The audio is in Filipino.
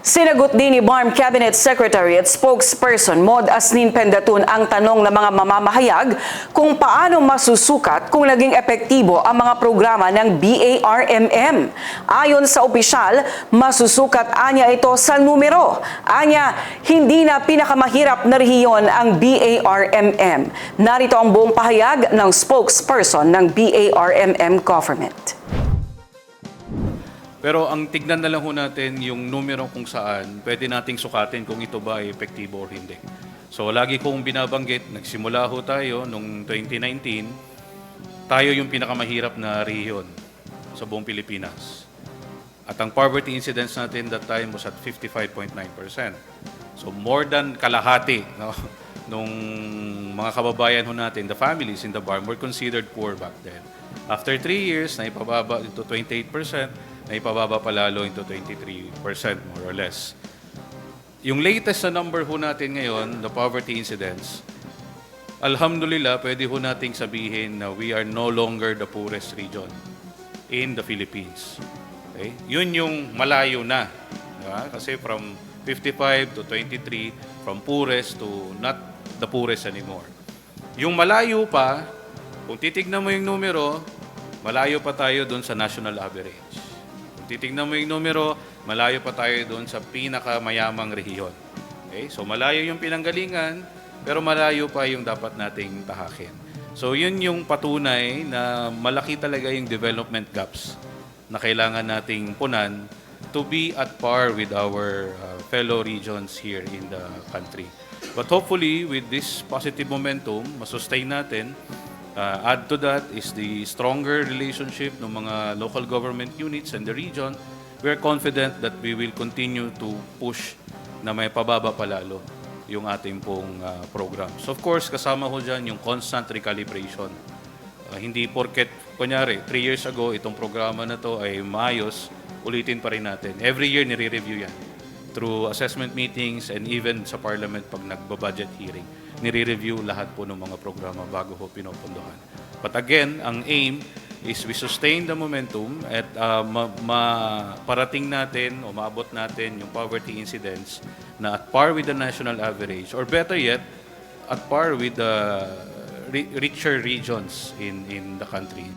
Sinagot din ni BARM Cabinet Secretary at spokesperson Maud Aslin Pendatun ang tanong ng mga mamamahayag kung paano masusukat kung naging epektibo ang mga programa ng BARMM. Ayon sa opisyal, masusukat anya ito sa numero. Anya, hindi na pinakamahirap na rehiyon ang BARMM. Narito ang buong pahayag ng spokesperson ng BARMM government. Pero ang tignan na lang ho natin yung numero kung saan pwede nating sukatin kung ito ba ay epektibo o hindi. So lagi kong binabanggit, nagsimula ho tayo noong 2019, tayo yung pinakamahirap na rehiyon sa buong Pilipinas. At ang poverty incidence natin that time was at 55.9%. So more than kalahati nung mga kababayan ho natin, the families in the BARM were considered poor back then. After 3 years, naipababa into 28%, naipababa palalo into 23% more or less. Yung latest na number ho natin ngayon, the poverty incidence, alhamdulillah, pwede ho nating sabihin na we are no longer the poorest region in the Philippines. Okay? Yun yung malayo na. Diba? Kasi from 55 to 23, from poorest to not the poorest anymore. Yung malayo pa, kung titignan mo yung numero, malayo pa tayo doon sa national average. Titignan mo yung numero, malayo pa tayo doon sa pinakamayamang rehiyon. Okay? So malayo yung pinanggalingan, pero malayo pa yung dapat nating tahakin. So yun yung patunay na malaki talaga yung development gaps na kailangan nating punan to be at par with our fellow regions here in the country. But hopefully, with this positive momentum, masustain natin. Add to that is the stronger relationship ng mga local government units and the region. We are confident that we will continue to push na may pababa palalo yung ating pong programs. Of course, kasama ho dyan yung constant recalibration. Hindi porket, kunyari, 3 years ago, itong programa na to ay maayos, ulitin pa rin natin. Every year, nire-review yan through assessment meetings and even sa Parliament pag nagba-budget hearing. Nire-review lahat po ng mga programa bago ho pinopondohan. But again, ang aim is we sustain the momentum at maparating natin o maabot natin yung poverty incidence na at par with the national average or better yet, at par with the richer regions in the country.